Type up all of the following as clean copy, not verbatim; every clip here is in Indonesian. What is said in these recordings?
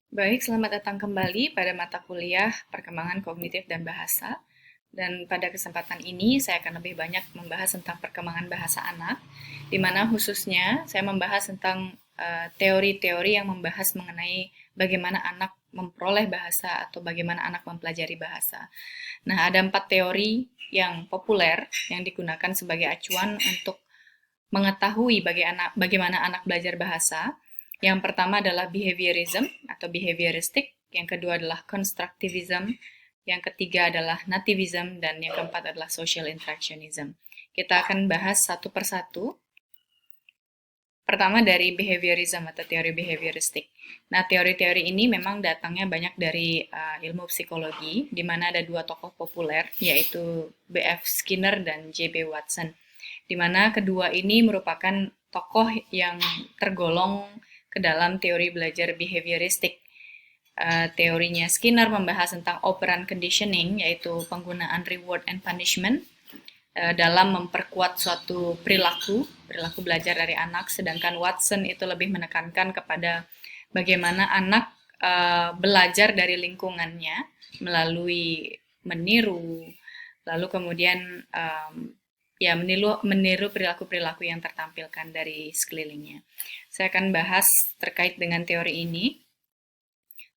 Baik, selamat datang kembali pada mata kuliah Perkembangan Kognitif dan Bahasa. Dan pada kesempatan ini saya akan lebih banyak membahas tentang perkembangan bahasa anak, di mana khususnya saya membahas tentang teori-teori yang membahas mengenai bagaimana anak memperoleh bahasa atau bagaimana anak mempelajari bahasa. Nah, ada 4 teori yang populer yang digunakan sebagai acuan untuk mengetahui bagaimana anak belajar bahasa. Yang pertama adalah behaviorism atau behavioristik, yang kedua adalah constructivism, yang ketiga adalah nativism, dan yang keempat adalah social interactionism. Kita akan bahas satu persatu. Pertama dari behaviorism atau teori behavioristik. Nah, teori-teori ini memang datangnya banyak dari ilmu psikologi, di mana ada dua tokoh populer, yaitu B.F. Skinner dan J.B. Watson, di mana kedua ini merupakan tokoh yang tergolong ke dalam teori belajar behavioristik. Teorinya Skinner membahas tentang operant conditioning, yaitu penggunaan reward and punishment dalam memperkuat suatu perilaku belajar dari anak, sedangkan Watson itu lebih menekankan kepada bagaimana anak belajar dari lingkungannya melalui meniru, lalu kemudian ya meniru perilaku-perilaku yang tertampilkan dari sekelilingnya. Saya akan bahas terkait dengan teori ini.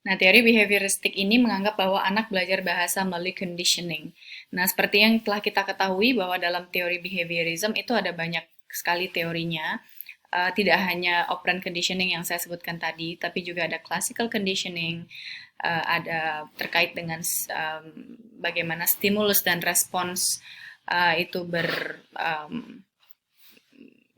Nah, teori behavioristik ini menganggap bahwa anak belajar bahasa melalui conditioning. Nah, seperti yang telah kita ketahui bahwa dalam teori behaviorism itu ada banyak sekali teorinya. Tidak hanya operant conditioning yang saya sebutkan tadi, tapi juga ada classical conditioning, ada terkait dengan bagaimana stimulus dan respons itu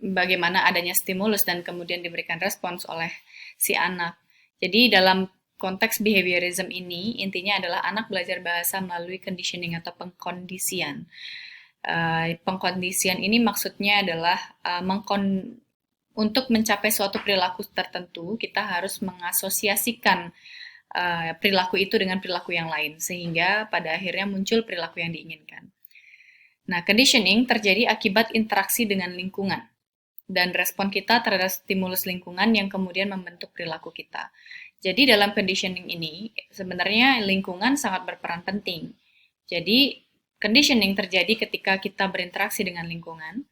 bagaimana adanya stimulus dan kemudian diberikan respons oleh si anak. Jadi dalam konteks behaviorism ini, intinya adalah anak belajar bahasa melalui conditioning atau pengkondisian. Pengkondisian ini maksudnya adalah untuk mencapai suatu perilaku tertentu, kita harus mengasosiasikan perilaku itu dengan perilaku yang lain, sehingga pada akhirnya muncul perilaku yang diinginkan. Nah, conditioning terjadi akibat interaksi dengan lingkungan dan respon kita terhadap stimulus lingkungan yang kemudian membentuk perilaku kita. Jadi dalam conditioning ini sebenarnya lingkungan sangat berperan penting. Jadi conditioning terjadi ketika kita berinteraksi dengan lingkungan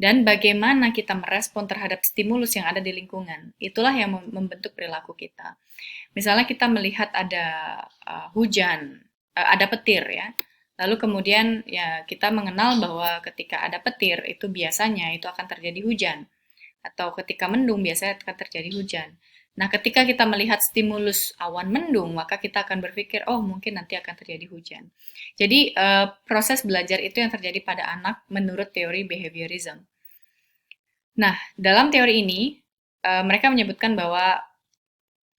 dan bagaimana kita merespon terhadap stimulus yang ada di lingkungan. Itulah yang membentuk perilaku kita. Misalnya kita melihat ada hujan, ada petir ya. Lalu kemudian ya kita mengenal bahwa ketika ada petir itu biasanya itu akan terjadi hujan. Atau ketika mendung biasanya akan terjadi hujan. Nah, ketika kita melihat stimulus awan mendung, maka kita akan berpikir, oh mungkin nanti akan terjadi hujan. Jadi, proses belajar itu yang terjadi pada anak menurut teori behaviorism. Nah, dalam teori ini, mereka menyebutkan bahwa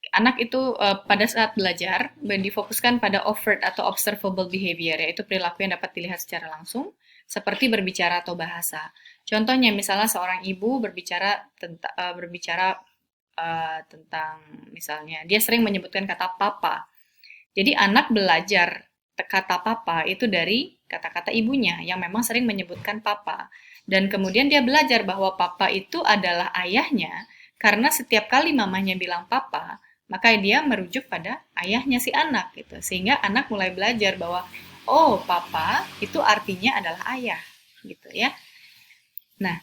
anak itu pada saat belajar difokuskan pada overt atau observable behavior, yaitu perilaku yang dapat dilihat secara langsung, seperti berbicara atau bahasa. Contohnya, misalnya seorang ibu berbicara tentang misalnya dia sering menyebutkan kata papa. Jadi anak belajar kata papa itu dari kata-kata ibunya yang memang sering menyebutkan papa. Dan kemudian dia belajar bahwa papa itu adalah ayahnya karena setiap kali mamanya bilang papa, maka dia merujuk pada ayahnya si anak gitu. Sehingga anak mulai belajar bahwa oh, papa itu artinya adalah ayah gitu ya. Nah,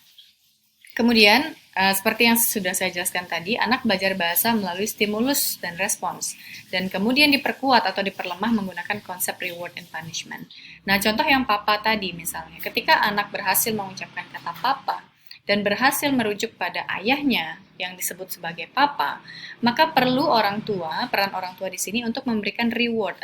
kemudian, seperti yang sudah saya jelaskan tadi, anak belajar bahasa melalui stimulus dan respons, dan kemudian diperkuat atau diperlemah menggunakan konsep reward and punishment. Nah, contoh yang papa tadi misalnya, ketika anak berhasil mengucapkan kata papa, dan berhasil merujuk pada ayahnya yang disebut sebagai papa, maka perlu peran orang tua di sini untuk memberikan reward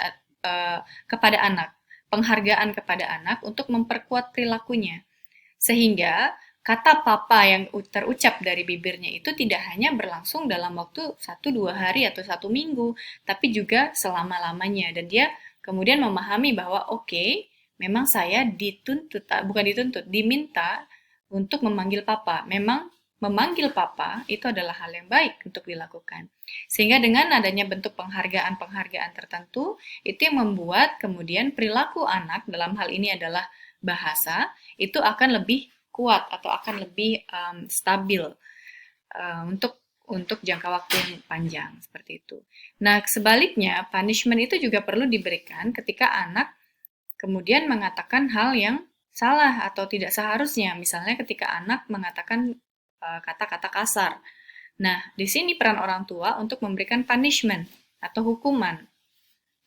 kepada anak, penghargaan kepada anak untuk memperkuat perilakunya. Sehingga kata papa yang terucap dari bibirnya itu tidak hanya berlangsung dalam waktu 1-2 hari atau 1 minggu, tapi juga selama-lamanya. Dan dia kemudian memahami bahwa oke, memang saya diminta untuk memanggil papa. Memang memanggil papa itu adalah hal yang baik untuk dilakukan. Sehingga dengan adanya bentuk penghargaan-penghargaan tertentu, itu yang membuat kemudian perilaku anak dalam hal ini adalah bahasa, itu akan lebih kuat atau akan lebih stabil untuk untuk jangka waktu yang panjang, seperti itu. Nah, sebaliknya, punishment itu juga perlu diberikan ketika anak kemudian mengatakan hal yang salah atau tidak seharusnya. Misalnya ketika anak mengatakan kata-kata kasar. Nah, di sini peran orang tua untuk memberikan punishment atau hukuman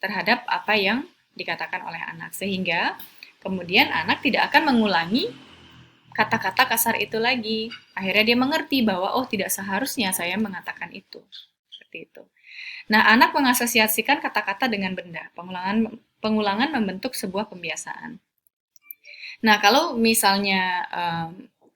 terhadap apa yang dikatakan oleh anak. Sehingga kemudian anak tidak akan mengulangi kata-kata kasar itu lagi. Akhirnya dia mengerti bahwa, oh, tidak seharusnya saya mengatakan itu. Seperti itu. Nah, anak mengasosiasikan kata-kata dengan benda. Pengulangan membentuk sebuah pembiasaan. Nah, kalau misalnya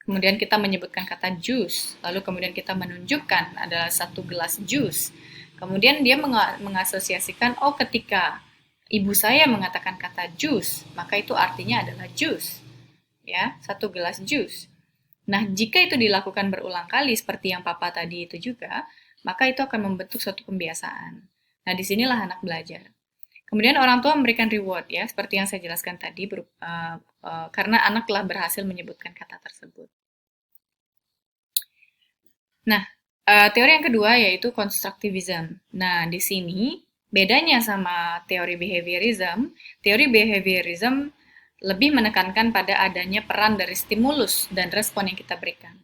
kemudian kita menyebutkan kata jus, lalu kemudian kita menunjukkan adalah satu gelas jus, kemudian dia mengasosiasikan, oh, ketika ibu saya mengatakan kata jus, maka itu artinya adalah jus, ya, satu gelas jus. Nah, jika itu dilakukan berulang kali seperti yang papa tadi itu juga, maka itu akan membentuk suatu pembiasaan. Nah, disinilah anak belajar. Kemudian orang tua memberikan reward, ya, seperti yang saya jelaskan tadi, karena anak telah berhasil menyebutkan kata tersebut. Nah, teori yang kedua yaitu constructivism. Nah, di sini bedanya sama teori behaviorism lebih menekankan pada adanya peran dari stimulus dan respon yang kita berikan.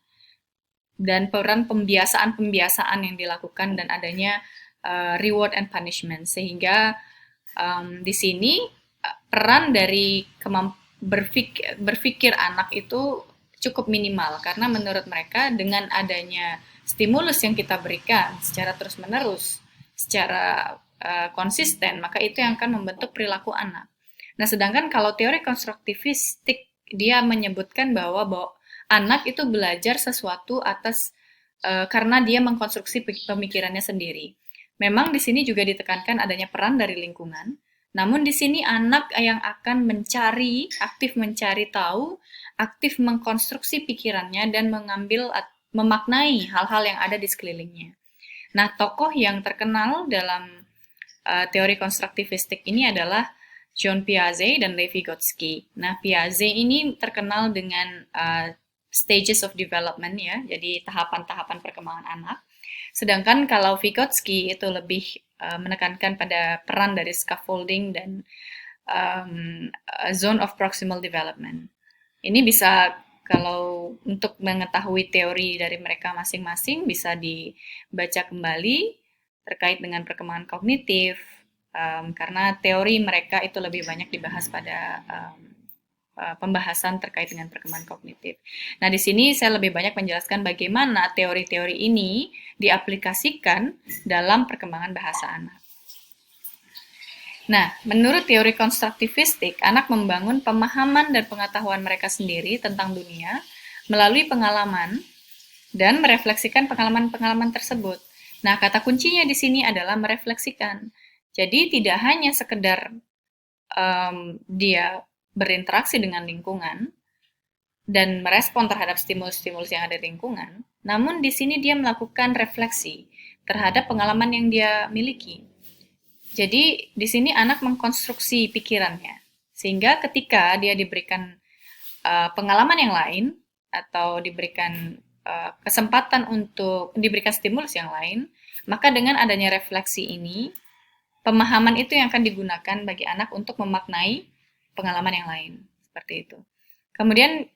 Dan peran pembiasaan-pembiasaan yang dilakukan dan adanya reward and punishment. Sehingga di sini peran dari berpikir anak itu cukup minimal karena menurut mereka dengan adanya stimulus yang kita berikan secara terus-menerus, secara konsisten, maka itu yang akan membentuk perilaku anak. Nah, sedangkan kalau teori konstruktivistik dia menyebutkan bahwa anak itu belajar sesuatu atas karena dia mengkonstruksi pemikirannya sendiri. Memang di sini juga ditekankan adanya peran dari lingkungan, namun di sini anak yang akan aktif mencari tahu, aktif mengkonstruksi pikirannya dan memaknai hal-hal yang ada di sekelilingnya. Nah, tokoh yang terkenal dalam teori konstruktivistik ini adalah John Piaget dan Lev Vygotsky. Nah, Piaget ini terkenal dengan stages of development, ya, jadi tahapan-tahapan perkembangan anak. Sedangkan kalau Vygotsky itu lebih menekankan pada peran dari scaffolding dan zone of proximal development. Ini bisa, kalau untuk mengetahui teori dari mereka masing-masing, bisa dibaca kembali terkait dengan perkembangan kognitif, karena teori mereka itu lebih banyak dibahas pada pembahasan terkait dengan perkembangan kognitif. Nah, di sini saya lebih banyak menjelaskan bagaimana teori-teori ini diaplikasikan dalam perkembangan bahasa anak. Nah, menurut teori konstruktivistik, anak membangun pemahaman dan pengetahuan mereka sendiri tentang dunia melalui pengalaman dan merefleksikan pengalaman-pengalaman tersebut. Nah, kata kuncinya di sini adalah merefleksikan. Jadi tidak hanya sekedar dia berinteraksi dengan lingkungan dan merespon terhadap stimulus-stimulus yang ada di lingkungan, namun di sini dia melakukan refleksi terhadap pengalaman yang dia miliki. Jadi di sini anak mengkonstruksi pikirannya, sehingga ketika dia diberikan pengalaman yang lain atau diberikan kesempatan untuk diberikan stimulus yang lain, maka dengan adanya refleksi ini, pemahaman itu yang akan digunakan bagi anak untuk memaknai pengalaman yang lain, seperti itu. Kemudian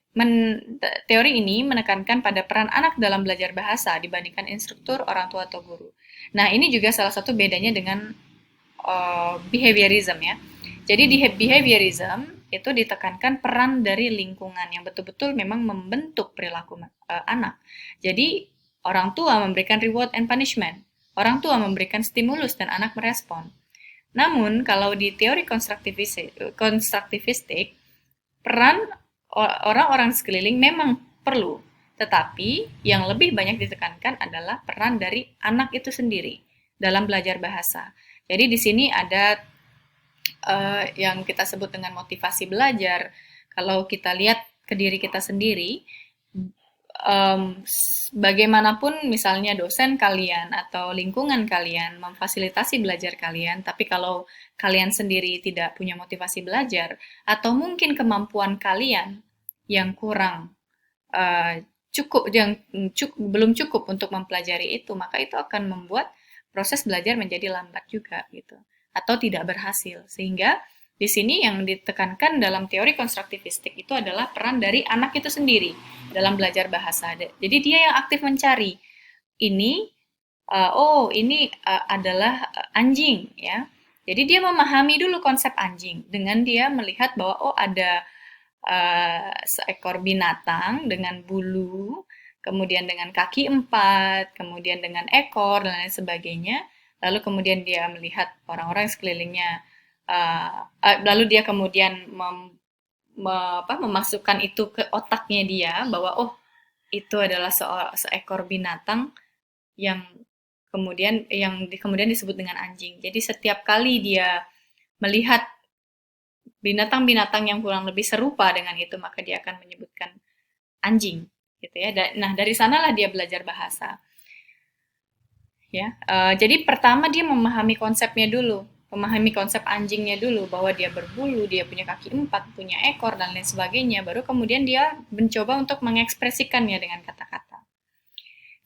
teori ini menekankan pada peran anak dalam belajar bahasa dibandingkan instruktur, orang tua, atau guru. Nah, ini juga salah satu bedanya dengan behaviorism, ya. Jadi di behaviorism itu ditekankan peran dari lingkungan yang betul-betul memang membentuk perilaku anak. Jadi orang tua memberikan reward and punishment, orang tua memberikan stimulus dan anak merespon. Namun, kalau di teori konstruktivistik, peran orang-orang sekeliling memang perlu, tetapi yang lebih banyak ditekankan adalah peran dari anak itu sendiri dalam belajar bahasa. Jadi di sini ada yang kita sebut dengan motivasi belajar. Kalau kita lihat ke diri kita sendiri, bagaimanapun misalnya dosen kalian atau lingkungan kalian memfasilitasi belajar kalian, tapi kalau kalian sendiri tidak punya motivasi belajar, atau mungkin kemampuan kalian yang kurang belum cukup untuk mempelajari itu, maka itu akan membuat proses belajar menjadi lambat juga gitu, atau tidak berhasil. Sehingga di sini yang ditekankan dalam teori konstruktivistik itu adalah peran dari anak itu sendiri dalam belajar bahasa. Jadi dia yang aktif mencari ini, adalah anjing ya. Jadi dia memahami dulu konsep anjing dengan dia melihat bahwa ada seekor binatang dengan bulu, kemudian dengan kaki 4, kemudian dengan ekor, dan lain sebagainya. Lalu kemudian dia melihat orang-orang sekelilingnya, lalu dia kemudian memasukkan itu ke otaknya dia, bahwa itu adalah seekor binatang yang kemudian disebut dengan anjing. Jadi setiap kali dia melihat binatang-binatang yang kurang lebih serupa dengan itu, maka dia akan menyebutkan anjing, gitu ya. Nah, dari sanalah dia belajar bahasa. Ya, jadi pertama dia memahami konsepnya dulu, memahami konsep anjingnya dulu, bahwa dia berbulu, dia punya kaki 4, punya ekor, dan lain sebagainya. Baru kemudian dia mencoba untuk mengekspresikannya dengan kata-kata.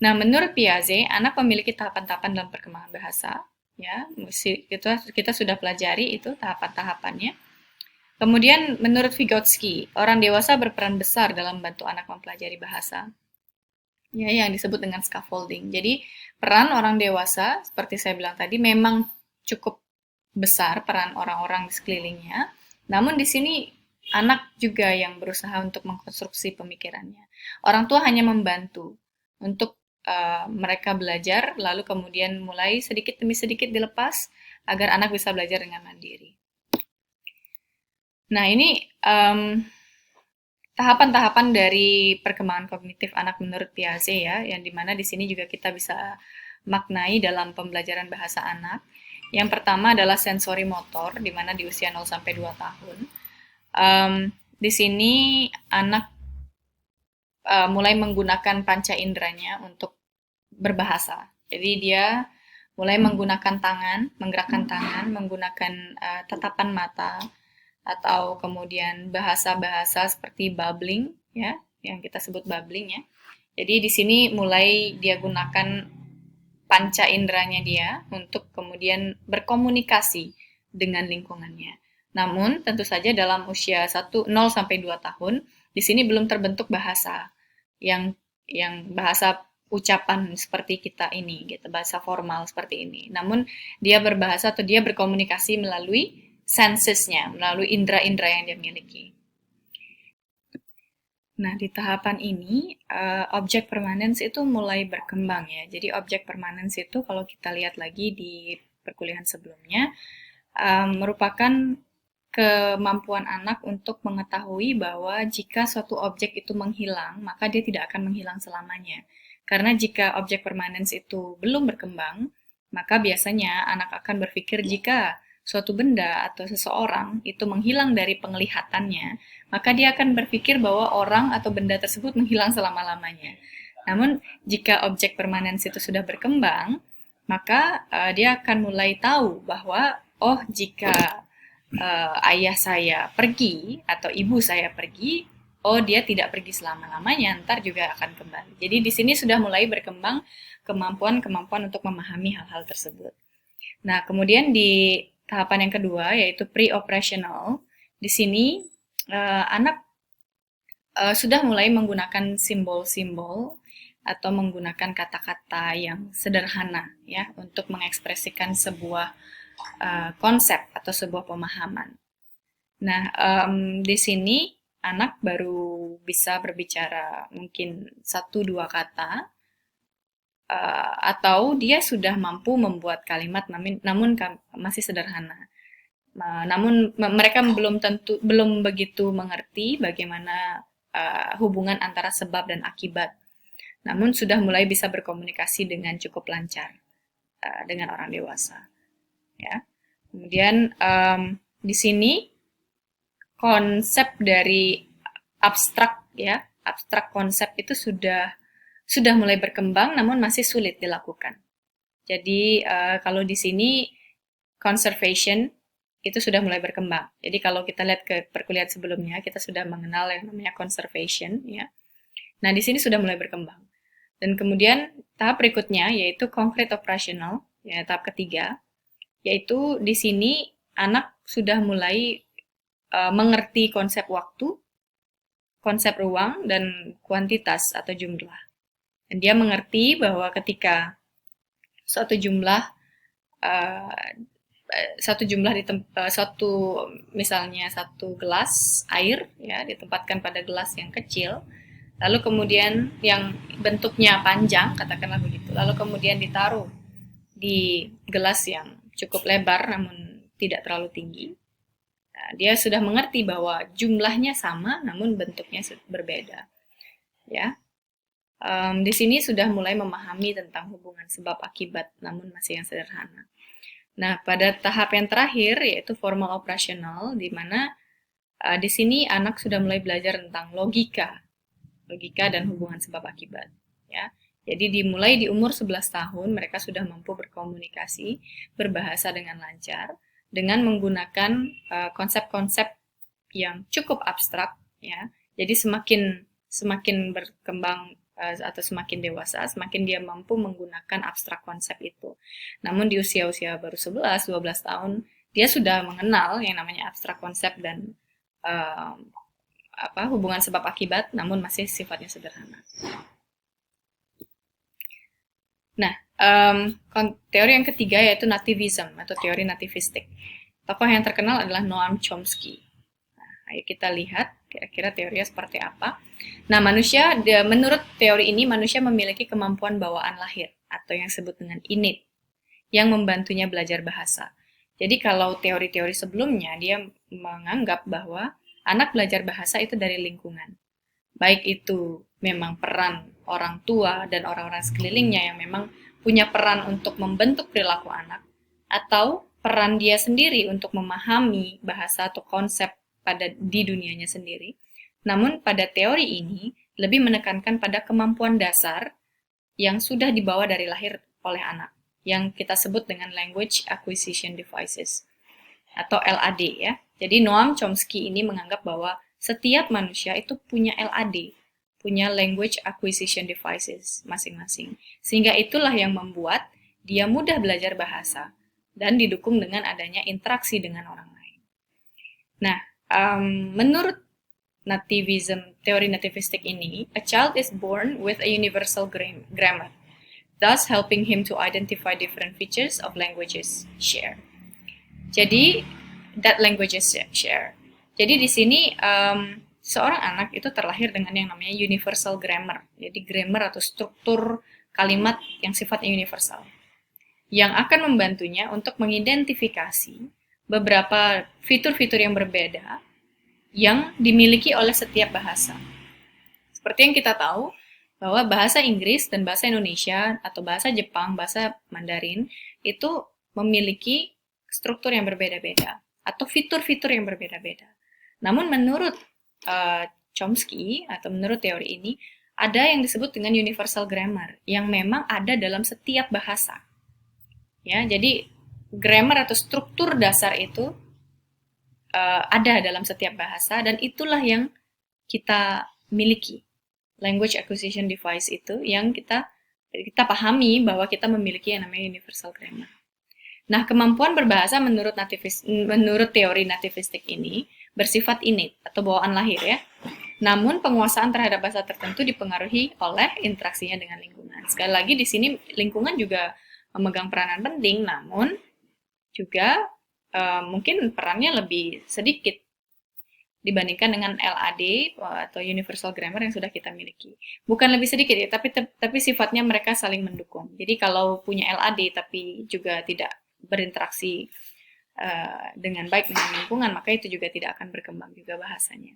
Nah, menurut Piaget, anak memiliki tahapan-tahapan dalam perkembangan bahasa. Ya, kita sudah pelajari itu tahapan-tahapannya. Kemudian menurut Vygotsky, orang dewasa berperan besar dalam membantu anak mempelajari bahasa. Ya, yang disebut dengan scaffolding. Jadi, peran orang dewasa, seperti saya bilang tadi, memang cukup besar peran orang-orang di sekelilingnya. Namun di sini anak juga yang berusaha untuk mengkonstruksi pemikirannya. Orang tua hanya membantu untuk mereka belajar, lalu kemudian mulai sedikit demi sedikit dilepas agar anak bisa belajar dengan mandiri. Nah, ini tahapan-tahapan dari perkembangan kognitif anak menurut Piaget ya, yang dimana di sini juga kita bisa maknai dalam pembelajaran bahasa anak. Yang pertama adalah sensori motor, di mana di usia 0 sampai 2 tahun. Di sini anak mulai menggunakan panca inderanya untuk berbahasa. Jadi dia mulai menggunakan tangan, menggerakkan tangan, menggunakan tatapan mata, atau kemudian bahasa-bahasa seperti babbling ya, yang kita sebut babbling ya. Jadi di sini mulai dia gunakan panca inderanya dia untuk kemudian berkomunikasi dengan lingkungannya. Namun tentu saja dalam usia 0 sampai 2 tahun di sini belum terbentuk bahasa yang bahasa ucapan seperti kita ini gitu, bahasa formal seperti ini. Namun dia berbahasa atau dia berkomunikasi melalui sensesnya, melalui indera-indera yang dia miliki. Nah, di tahapan ini, objek permanens itu mulai berkembang ya. Jadi objek permanens itu kalau kita lihat lagi di perkuliahan sebelumnya, merupakan kemampuan anak untuk mengetahui bahwa jika suatu objek itu menghilang, maka dia tidak akan menghilang selamanya. Karena jika objek permanens itu belum berkembang, maka biasanya anak akan berpikir jika suatu benda atau seseorang itu menghilang dari penglihatannya, maka dia akan berpikir bahwa orang atau benda tersebut menghilang selama-lamanya. Namun, jika objek permanens itu sudah berkembang, maka dia akan mulai tahu bahwa, jika ayah saya pergi atau ibu saya pergi, dia tidak pergi selama-lamanya, ntar juga akan kembali. Jadi di sini sudah mulai berkembang kemampuan untuk memahami hal-hal tersebut. Nah, kemudian di tahapan yang kedua, yaitu pre-operational, di sini anak sudah mulai menggunakan simbol-simbol atau menggunakan kata-kata yang sederhana ya untuk mengekspresikan sebuah konsep atau sebuah pemahaman. Nah, di sini anak baru bisa berbicara mungkin 1-2 kata, atau dia sudah mampu membuat kalimat namun masih sederhana. Namun mereka belum begitu mengerti bagaimana hubungan antara sebab dan akibat. Namun sudah mulai bisa berkomunikasi dengan cukup lancar dengan orang dewasa. Ya. Kemudian di sini konsep dari abstrak konsep itu sudah mulai berkembang, namun masih sulit dilakukan. Jadi kalau di sini conservation itu sudah mulai berkembang. Jadi kalau kita lihat ke perkuliahan sebelumnya, kita sudah mengenal yang namanya conservation, ya. Nah, di sini sudah mulai berkembang. Dan kemudian tahap berikutnya yaitu concrete operational, ya tahap ketiga, yaitu di sini anak sudah mulai mengerti konsep waktu, konsep ruang, dan kuantitas atau jumlah. Dan dia mengerti bahwa ketika suatu jumlah uh, misalnya satu gelas air ya ditempatkan pada gelas yang kecil, lalu kemudian yang bentuknya panjang katakanlah begitu, lalu kemudian ditaruh di gelas yang cukup lebar namun tidak terlalu tinggi. Nah, dia sudah mengerti bahwa jumlahnya sama namun bentuknya berbeda ya. Di sini sudah mulai memahami tentang hubungan sebab akibat namun masih yang sederhana. Nah, pada tahap yang terakhir yaitu formal operasional, di mana di sini anak sudah mulai belajar tentang logika dan hubungan sebab akibat. Ya, jadi dimulai di umur 11 tahun mereka sudah mampu berkomunikasi, berbahasa dengan lancar, dengan menggunakan konsep-konsep yang cukup abstrak. Ya, jadi semakin berkembang atau semakin dewasa, semakin dia mampu menggunakan abstrak konsep itu. Namun di usia-usia baru 11-12 tahun, dia sudah mengenal yang namanya abstrak konsep dan hubungan sebab akibat, namun masih sifatnya sederhana. Nah, teori yang ketiga yaitu nativism atau teori nativistik. Tokoh yang terkenal adalah Noam Chomsky. Nah, ayo kita lihat kira-kira teorinya seperti apa. Nah, menurut teori ini, manusia memiliki kemampuan bawaan lahir atau yang disebut dengan innate yang membantunya belajar bahasa. Jadi kalau teori-teori sebelumnya, dia menganggap bahwa anak belajar bahasa itu dari lingkungan. Baik itu memang peran orang tua dan orang-orang sekelilingnya yang memang punya peran untuk membentuk perilaku anak, atau peran dia sendiri untuk memahami bahasa atau konsep di dunianya sendiri. Namun pada teori ini lebih menekankan pada kemampuan dasar yang sudah dibawa dari lahir oleh anak, yang kita sebut dengan Language Acquisition Devices atau LAD ya. Jadi Noam Chomsky ini menganggap bahwa setiap manusia itu punya LAD, punya Language Acquisition Devices masing-masing. Sehingga itulah yang membuat dia mudah belajar bahasa dan didukung dengan adanya interaksi dengan orang lain. Nah, menurut nativism, teori nativistik ini, a child is born with a universal grammar, thus helping him to identify different features of languages share. Jadi, that languages share. Jadi di sini seorang anak itu terlahir dengan yang namanya universal grammar. Jadi grammar atau struktur kalimat yang sifatnya universal, yang akan membantunya untuk mengidentifikasi beberapa fitur-fitur yang berbeda yang dimiliki oleh setiap bahasa. Seperti yang kita tahu, bahwa bahasa Inggris dan bahasa Indonesia atau bahasa Jepang, bahasa Mandarin itu memiliki struktur yang berbeda-beda atau fitur-fitur yang berbeda-beda. Namun menurut Chomsky atau menurut teori ini, ada yang disebut dengan universal grammar yang memang ada dalam setiap bahasa. Ya, jadi grammar atau struktur dasar itu ada dalam setiap bahasa dan itulah yang kita miliki. Language acquisition device itu yang kita pahami bahwa kita memiliki yang namanya universal grammar. Nah, kemampuan berbahasa menurut teori nativistik ini bersifat innate atau bawaan lahir ya. Namun penguasaan terhadap bahasa tertentu dipengaruhi oleh interaksinya dengan lingkungan. Sekali lagi di sini lingkungan juga memegang peranan penting, namun juga mungkin perannya lebih sedikit dibandingkan dengan LAD atau Universal Grammar yang sudah kita miliki. Bukan lebih sedikit ya, tapi sifatnya mereka saling mendukung. Jadi kalau punya LAD tapi juga tidak berinteraksi dengan baik dengan lingkungan, maka itu juga tidak akan berkembang juga bahasanya.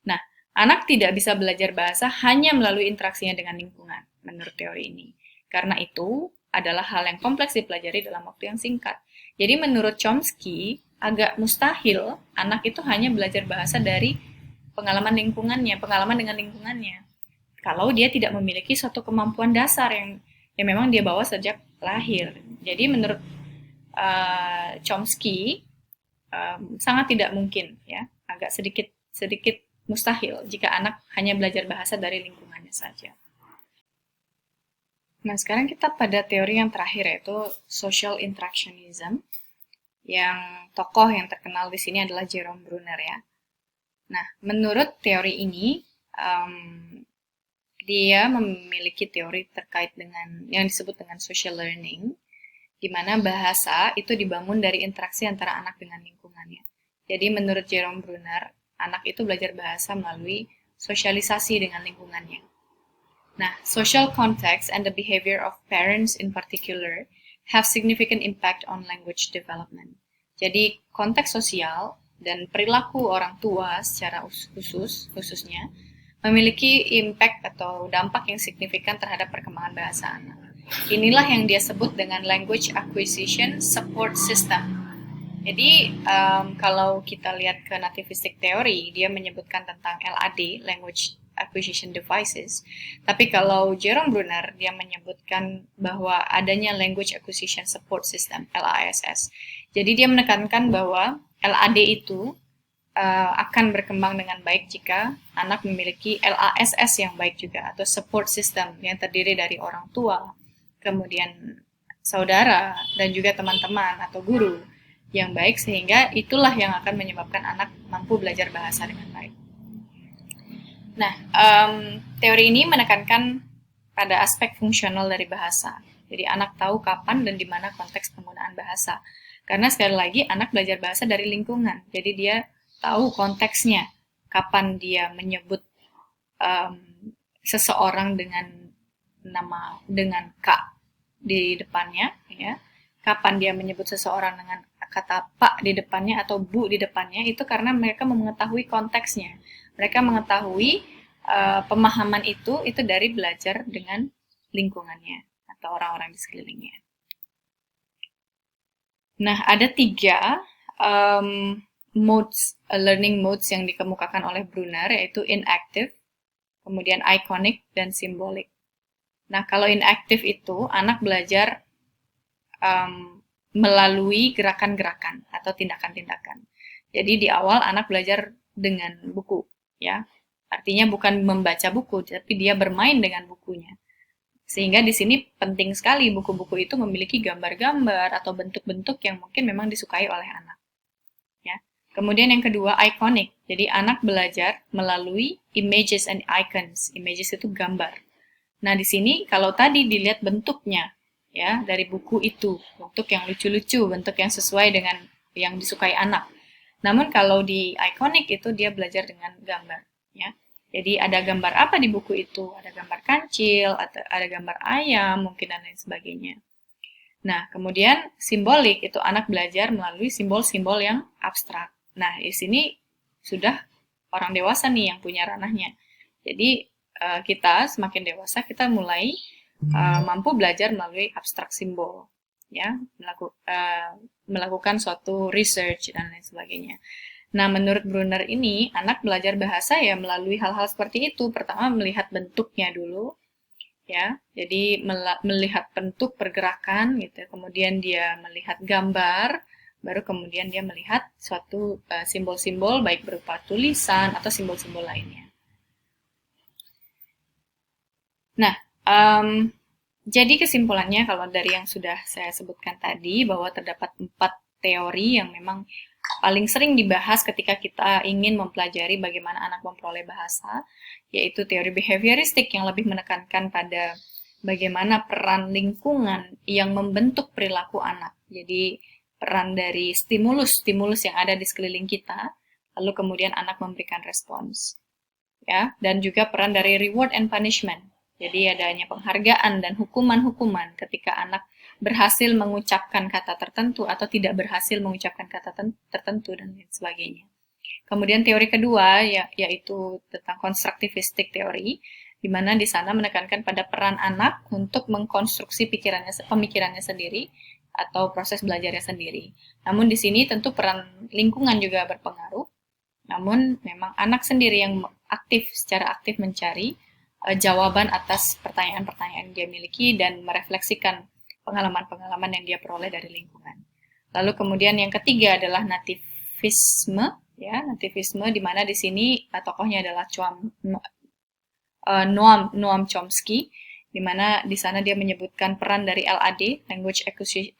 Nah, anak tidak bisa belajar bahasa hanya melalui interaksinya dengan lingkungan, menurut teori ini. Karena itu adalah hal yang kompleks dipelajari dalam waktu yang singkat. Jadi menurut Chomsky, agak mustahil anak itu hanya belajar bahasa dari pengalaman dengan lingkungannya. Kalau dia tidak memiliki suatu kemampuan dasar yang memang dia bawa sejak lahir. Jadi menurut Chomsky sangat tidak mungkin ya, agak sedikit mustahil jika anak hanya belajar bahasa dari lingkungannya saja. Nah, sekarang kita pada teori yang terakhir, yaitu social interactionism, yang tokoh yang terkenal di sini adalah Jerome Bruner ya. Nah, menurut teori ini, dia memiliki teori terkait dengan yang disebut dengan social learning, di mana bahasa itu dibangun dari interaksi antara anak dengan lingkungannya. Jadi menurut Jerome Bruner, anak itu belajar bahasa melalui sosialisasi dengan lingkungannya. Nah, social context and the behavior of parents in particular have significant impact on language development. Jadi konteks sosial dan perilaku orang tua secara khususnya memiliki impact atau dampak yang signifikan terhadap perkembangan bahasa anak. Inilah yang dia sebut dengan language acquisition support system. Jadi kalau kita lihat ke nativistic theory, dia menyebutkan tentang LAD, language acquisition devices. Tapi kalau Jerome Bruner, dia menyebutkan bahwa adanya language acquisition support system, LASS. Jadi dia menekankan bahwa LAD itu akan berkembang dengan baik jika anak memiliki LASS yang baik juga, atau support system yang terdiri dari orang tua, kemudian saudara, dan juga teman-teman atau guru yang baik, sehingga itulah yang akan menyebabkan anak mampu belajar bahasa dengan baik. Nah, teori ini menekankan pada aspek fungsional dari bahasa. Jadi anak tahu kapan dan di mana konteks penggunaan bahasa. Karena sekali lagi anak belajar bahasa dari lingkungan. Jadi dia tahu konteksnya, kapan dia menyebut seseorang dengan nama dengan Kak di depannya, ya. Kapan dia menyebut seseorang dengan kata Pak di depannya atau Bu di depannya, itu karena mereka mengetahui konteksnya. Mereka mengetahui pemahaman itu dari belajar dengan lingkungannya atau orang-orang di sekelilingnya. Nah, ada 3 learning modes yang dikemukakan oleh Bruner, yaitu inactive, kemudian iconic, dan symbolic. Nah, kalau inactive itu anak belajar melalui gerakan-gerakan atau tindakan-tindakan. Jadi di awal anak belajar dengan buku, ya. Artinya bukan membaca buku, tapi dia bermain dengan bukunya. Sehingga di sini penting sekali buku-buku itu memiliki gambar-gambar atau bentuk-bentuk yang mungkin memang disukai oleh anak. Ya. Kemudian yang kedua, iconic. Jadi anak belajar melalui images and icons. Images itu gambar. Nah, di sini kalau tadi dilihat bentuknya, ya, dari buku itu, bentuk yang lucu-lucu, bentuk yang sesuai dengan yang disukai anak. Namun kalau di iconic itu dia belajar dengan gambar, ya. Jadi ada gambar apa di buku itu? Ada gambar kancil, atau ada gambar ayam, mungkin dan lain sebagainya. Nah, kemudian simbolik itu anak belajar melalui simbol-simbol yang abstrak. Nah, di sini sudah orang dewasa nih yang punya ranahnya. Jadi kita semakin dewasa kita mulai mampu belajar melalui abstrak simbol, ya, melakukan suatu research dan lain sebagainya. Nah, menurut Bruner ini, anak belajar bahasa ya melalui hal-hal seperti itu. Pertama, melihat bentuknya dulu, ya. Jadi melihat bentuk pergerakan gitu. Kemudian dia melihat gambar, baru kemudian dia melihat suatu simbol-simbol baik berupa tulisan atau simbol-simbol lainnya. Nah, jadi kesimpulannya kalau dari yang sudah saya sebutkan tadi, bahwa terdapat 4 teori yang memang paling sering dibahas ketika kita ingin mempelajari bagaimana anak memperoleh bahasa, yaitu teori behavioristik yang lebih menekankan pada bagaimana peran lingkungan yang membentuk perilaku anak. Jadi peran dari stimulus yang ada di sekeliling kita, lalu kemudian anak memberikan respons. Ya, dan juga peran dari reward and punishment. Jadi adanya penghargaan dan hukuman-hukuman ketika anak berhasil mengucapkan kata tertentu atau tidak berhasil mengucapkan kata tertentu dan lain sebagainya. Kemudian teori kedua yaitu tentang constructivistic teori, di mana di sana menekankan pada peran anak untuk mengkonstruksi pemikirannya sendiri atau proses belajarnya sendiri. Namun di sini tentu peran lingkungan juga berpengaruh. Namun memang anak sendiri yang secara aktif mencari jawaban atas pertanyaan-pertanyaan yang dia miliki dan merefleksikan pengalaman-pengalaman yang dia peroleh dari lingkungan. Lalu kemudian yang ketiga adalah nativisme, Ya, nativisme di mana di sini tokohnya adalah Noam Chomsky, di mana di sana dia menyebutkan peran dari LAD, Language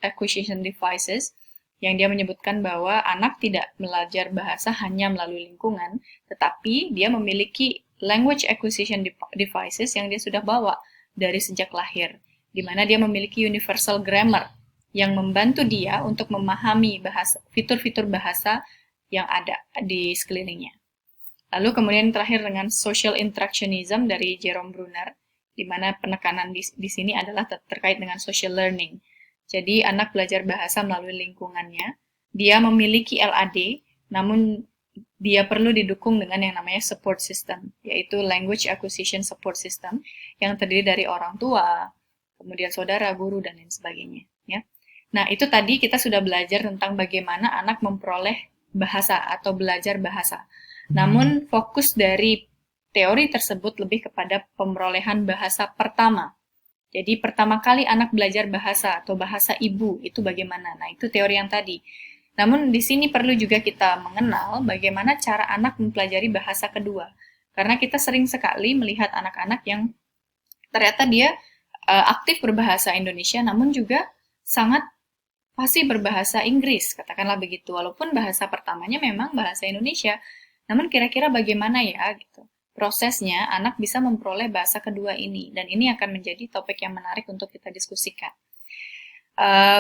Acquisition Devices, yang dia menyebutkan bahwa anak tidak belajar bahasa hanya melalui lingkungan, tetapi dia memiliki language acquisition devices yang dia sudah bawa dari sejak lahir, di mana dia memiliki universal grammar yang membantu dia untuk memahami bahasa, fitur-fitur bahasa yang ada di sekelilingnya. Lalu kemudian terakhir dengan social interactionism dari Jerome Bruner, di mana penekanan di sini adalah terkait dengan social learning. Jadi anak belajar bahasa melalui lingkungannya, dia memiliki LAD, namun dia perlu didukung dengan yang namanya support system, yaitu language acquisition support system, yang terdiri dari orang tua, kemudian saudara, guru, dan lain sebagainya. Ya. Nah, itu tadi kita sudah belajar tentang bagaimana anak memperoleh bahasa atau belajar bahasa. Namun fokus dari teori tersebut lebih kepada pemerolehan bahasa pertama. Jadi pertama kali anak belajar bahasa atau bahasa ibu itu bagaimana? Nah, itu teori yang tadi. Namun di sini perlu juga kita mengenal bagaimana cara anak mempelajari bahasa kedua. Karena kita sering sekali melihat anak-anak yang ternyata dia aktif berbahasa Indonesia namun juga sangat fasih berbahasa Inggris, katakanlah begitu. Walaupun bahasa pertamanya memang bahasa Indonesia, namun kira-kira bagaimana ya gitu prosesnya anak bisa memperoleh bahasa kedua ini, dan ini akan menjadi topik yang menarik untuk kita diskusikan.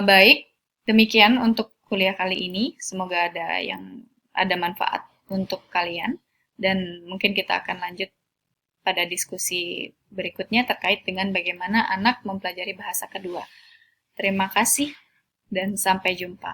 Baik, demikian untuk kuliah kali ini. Semoga ada manfaat untuk kalian, dan mungkin kita akan lanjut pada diskusi berikutnya terkait dengan bagaimana anak mempelajari bahasa kedua. Terima kasih dan sampai jumpa.